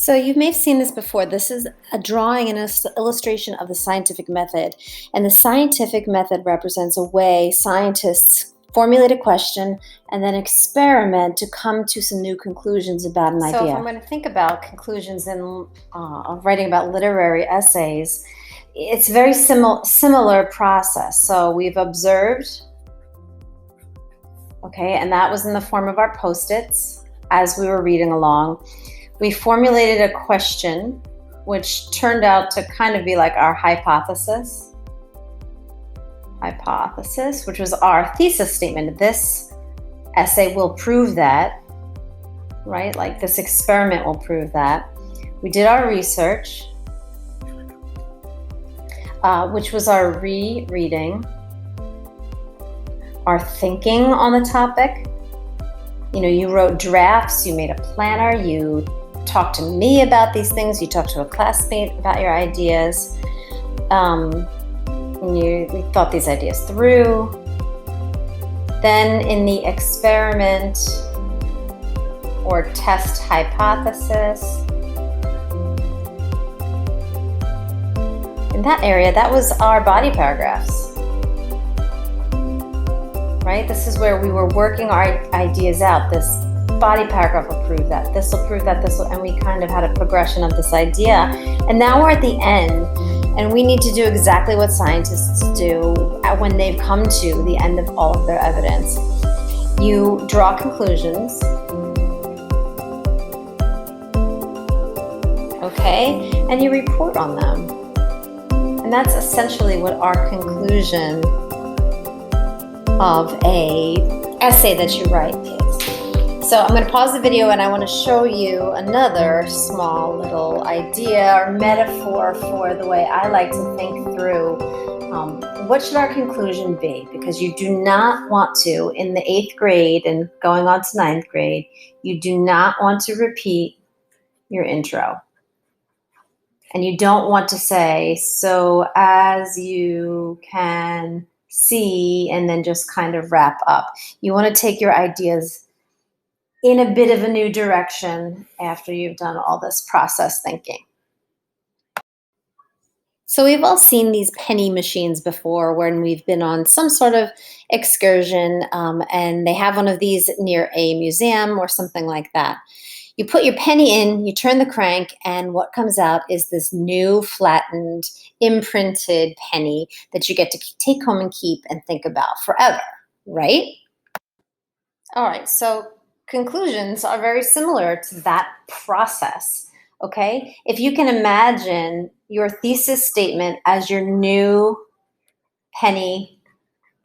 So you may have seen this before. This is a drawing and an illustration of the scientific method. And the scientific method represents a way scientists formulate a question and then experiment to come to some new conclusions about an idea. So if I'm going to think about conclusions in writing about literary essays, it's a very similar process. So we've observed, okay, and that was in the form of our Post-its as we were reading along. We formulated a question, which turned out to kind of be like our hypothesis, which was our thesis statement. This essay will prove that, right? Like this experiment will prove that. We did our research, which was our rereading, our thinking on the topic. You know, you wrote drafts, you made a planner, you talked to me about these things, you talked to a classmate about your ideas, we thought these ideas through. Then in the experiment or test hypothesis, in that area, that was our body paragraphs, right? This is where we were working our ideas out. This body paragraph will prove that, this will prove that, this will, and we kind of had a progression of this idea. And now we're at the end, and we need to do exactly what scientists do when they've come to the end of all of their evidence. You draw conclusions, okay, and you report on them. And that's essentially what our conclusion of an essay that you write is. So I'm going to pause the video and I want to show you another small little idea or metaphor for the way I like to think through what should our conclusion be, because you do not want to, in the 8th grade and going on to 9th grade, you do not want to repeat your intro. And you don't want to say, so as you can see, and then just kind of wrap up. You want to take your ideas in a bit of a new direction after you've done all this process thinking. So we've all seen these penny machines before when we've been on some sort of excursion, and they have one of these near a museum or something like that. You put your penny in, you turn the crank, and what comes out is this new flattened, imprinted penny that you get to take home and keep and think about forever, right? All right, so conclusions are very similar to that process, okay? If you can imagine your thesis statement as your new penny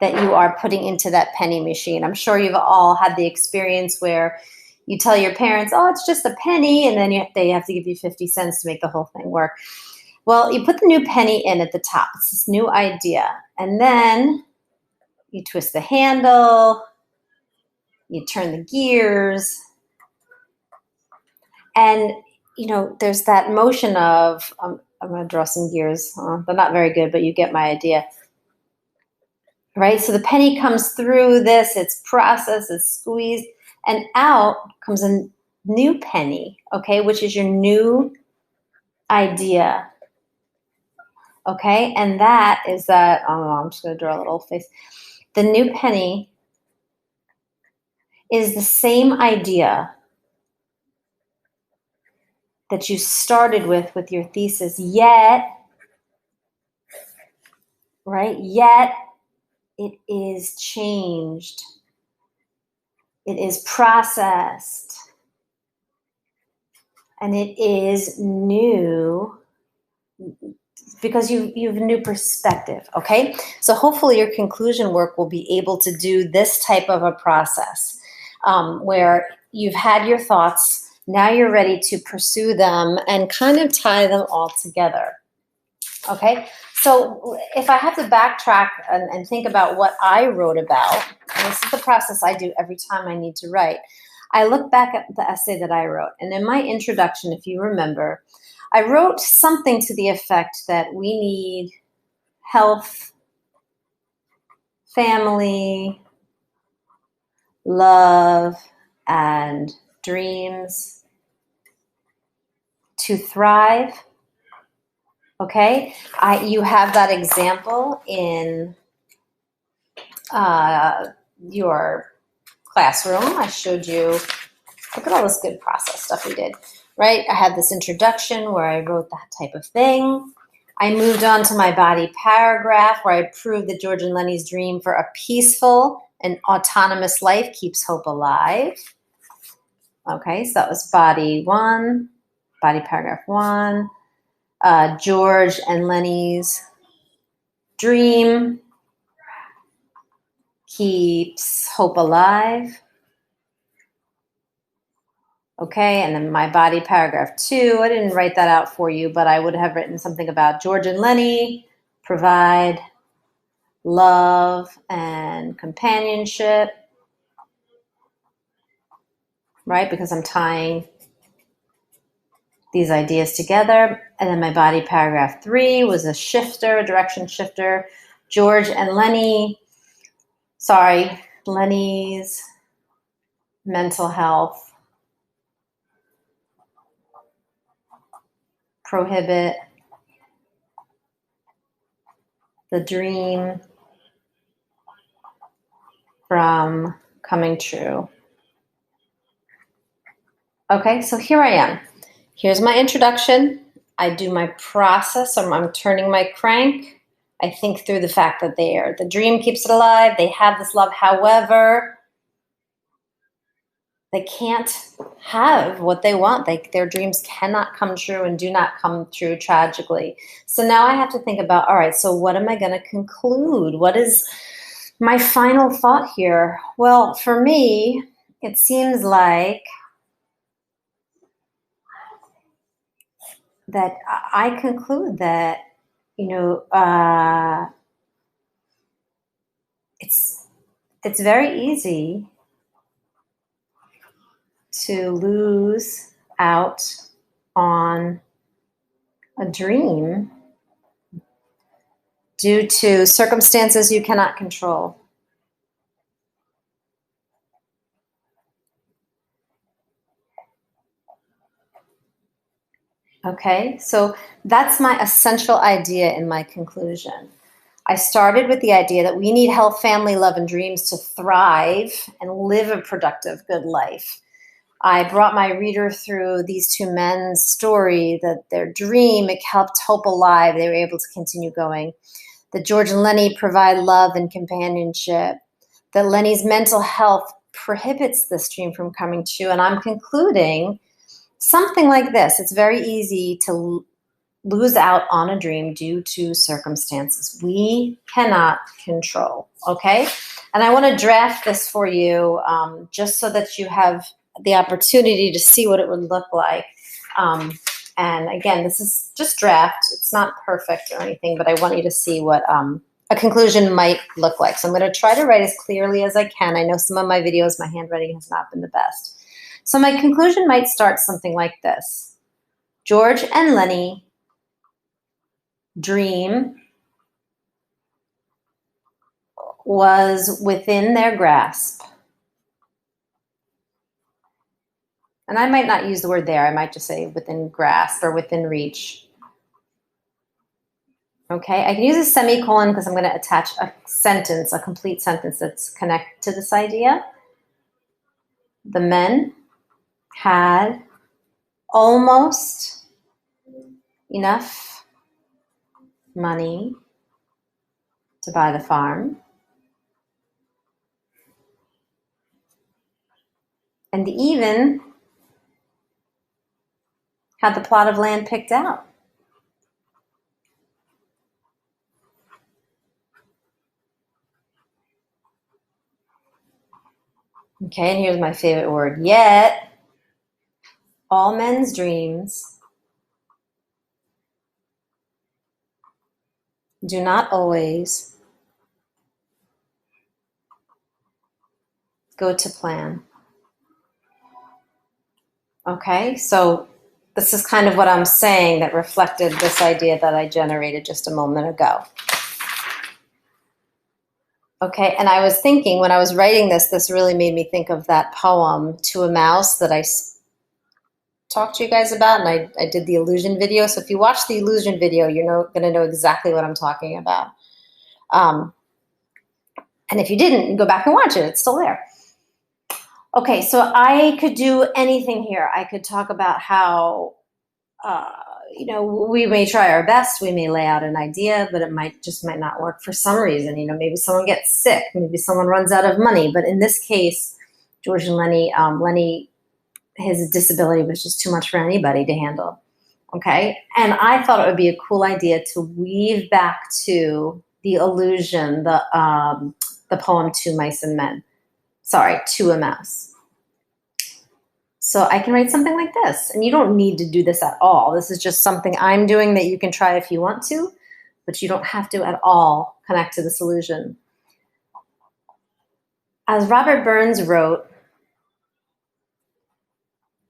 that you are putting into that penny machine. I'm sure you've all had the experience where you tell your parents, oh, it's just a penny, and then they have to give you 50 cents to make the whole thing work. Well, you put the new penny in at the top. It's this new idea. And then you twist the handle, you turn the gears, and, you know, there's that motion of, I'm going to draw some gears. They're not very good, but you get my idea. Right? So the penny comes through this, it's processed, it's squeezed, and out comes a new penny, okay, which is your new idea, okay? And that is that, I don't know, I'm just going to draw a little face. The new penny is the same idea that you started with your thesis, yet, right, yet it is changed. It is processed, and it is new because you have a new perspective, okay? So hopefully your conclusion work will be able to do this type of a process where you've had your thoughts, now you're ready to pursue them and kind of tie them all together, okay? So if I have to backtrack and think about what I wrote about, and this is the process I do every time I need to write, I look back at the essay that I wrote. And in my introduction, if you remember, I wrote something to the effect that we need health, family, love, and dreams to thrive. Okay, you have that example in your classroom. I showed you, look at all this good process stuff we did, right? I had this introduction where I wrote that type of thing. I moved on to my body paragraph where I proved that George and Lenny's dream for a peaceful and autonomous life keeps hope alive. Okay, so that was body one, body paragraph one. George and Lenny's dream keeps hope alive. Okay, and then my body paragraph two, I didn't write that out for you, but I would have written something about George and Lenny provide love and companionship, right? Because I'm tying these ideas together. And then my body paragraph three was a shifter, a direction shifter. George and Lenny's mental health prohibit the dream from coming true. Okay, so here I am. Here's my introduction. I do my process. I'm turning my crank. I think through the fact that the dream keeps it alive. They have this love. However, they can't have what they want. Their dreams cannot come true and do not come true tragically. So now I have to think about, all right, so what am I going to conclude? What is my final thought here? Well, for me, it seems like that I conclude that, it's very easy to lose out on a dream due to circumstances you cannot control. Okay, so that's my essential idea in my conclusion. I started with the idea that we need health, family, love, and dreams to thrive and live a productive, good life. I brought my reader through these two men's story, that their dream, it helped hope alive. They were able to continue going. That George and Lenny provide love and companionship. That Lenny's mental health prohibits this dream from coming true. And I'm concluding something like this. It's very easy to lose out on a dream due to circumstances we cannot control, okay? And I want to draft this for you just so that you have the opportunity to see what it would look like. And again, this is just draft. It's not perfect or anything, but I want you to see what a conclusion might look like. So I'm going to try to write as clearly as I can. I know some of my videos, my handwriting has not been the best. So my conclusion might start something like this. George and Lenny dream was within their grasp. And I might not use the word there. I might just say within grasp or within reach. Okay, I can use a semicolon because I'm going to attach a sentence, a complete sentence that's connected to this idea. The men had almost enough money to buy the farm, and even had the plot of land picked out. Okay, and here's my favorite word. Yet, all men's dreams do not always go to plan. Okay, so this is kind of what I'm saying that reflected this idea that I generated just a moment ago. Okay, and I was thinking when I was writing this really made me think of that poem, To a Mouse, that I talk to you guys about, and I did the illusion video. So if you watch the illusion video, you're going to know exactly what I'm talking about. And if you didn't, go back and watch it. It's still there. Okay, so I could do anything here. I could talk about how, we may try our best. We may lay out an idea, but it might not work for some reason. Maybe someone gets sick. Maybe someone runs out of money. But in this case, George and Lenny, his disability was just too much for anybody to handle. Okay, and I thought it would be a cool idea to weave back to the illusion, the poem Two Mice and Men. Sorry, To a Mouse. So I can write something like this, and you don't need to do this at all. This is just something I'm doing that you can try if you want to, but you don't have to at all connect to this illusion. As Robert Burns wrote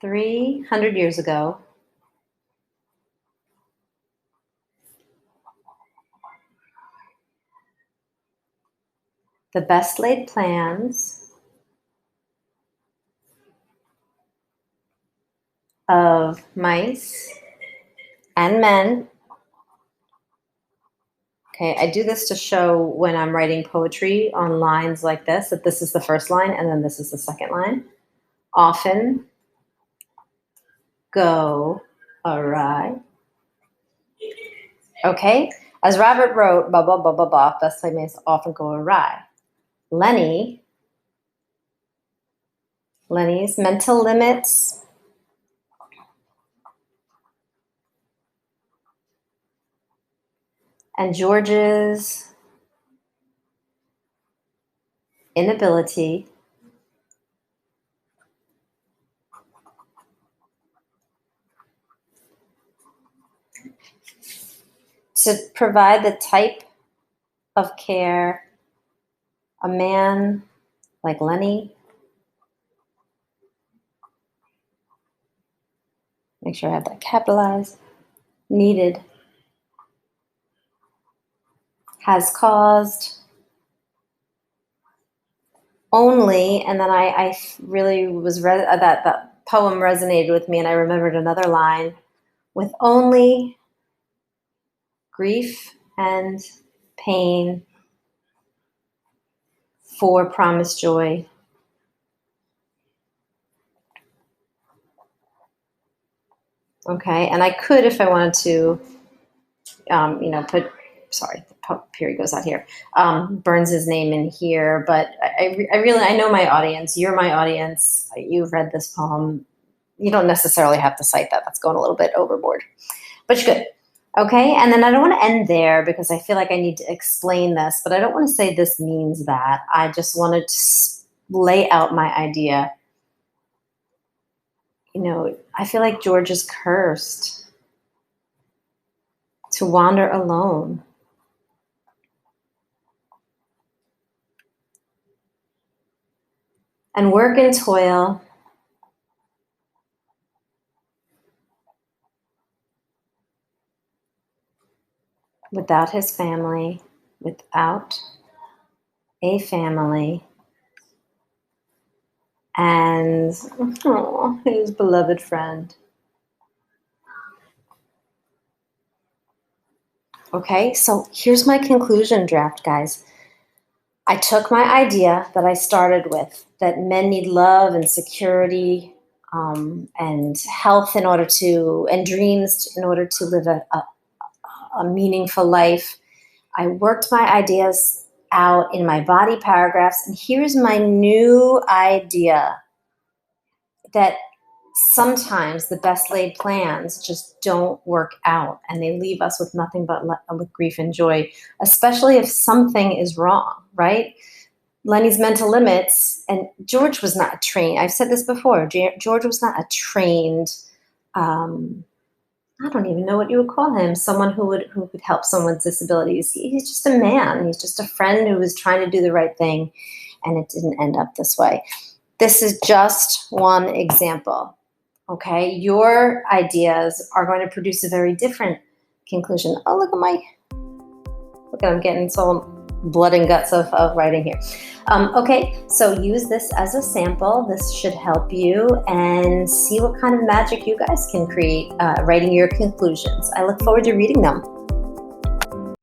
300 years ago, the best laid plans of mice and men. Okay, I do this to show when I'm writing poetry on lines like this, that this is the first line and then this is the second line. Often go awry. Okay, as Robert wrote, blah, blah, blah, blah, blah, best laid plans often go awry. Lenny's mental limits and George's inability to provide the type of care a man like Lenny, make sure I have that capitalized, needed, has caused only, and then I really was, that poem resonated with me, and I remembered another line, with only grief and pain for promised joy. Okay, and I could, if I wanted to, the period goes out here, Burns's name in here, but I know my audience. You're my audience. You've read this poem. You don't necessarily have to cite that. That's going a little bit overboard, but you could. Okay, and then I don't want to end there because I feel like I need to explain this, but I don't want to say this means that. I just wanted to lay out my idea. I feel like George is cursed to wander alone. And work and toil without his family, without a family, and his beloved friend. Okay, so here's my conclusion draft, guys. I took my idea that I started with, that men need love and security and health and dreams in order to live a meaningful life. I worked my ideas out in my body paragraphs, and here's my new idea, that sometimes the best laid plans just don't work out, and they leave us with nothing but with grief and joy, especially if something is wrong, right? Lenny's mental limits, and George was not trained. I've said this before. George was not a trained, I don't even know what you would call him, someone who would help someone with disabilities. He's just a man. He's just a friend who was trying to do the right thing, and it didn't end up this way. This is just one example. Okay, your ideas are going to produce a very different conclusion. Oh, look at I'm getting so blood and guts of writing here. Okay, so use this as a sample. This should help you, and see what kind of magic you guys can create writing your conclusions. I look forward to reading them.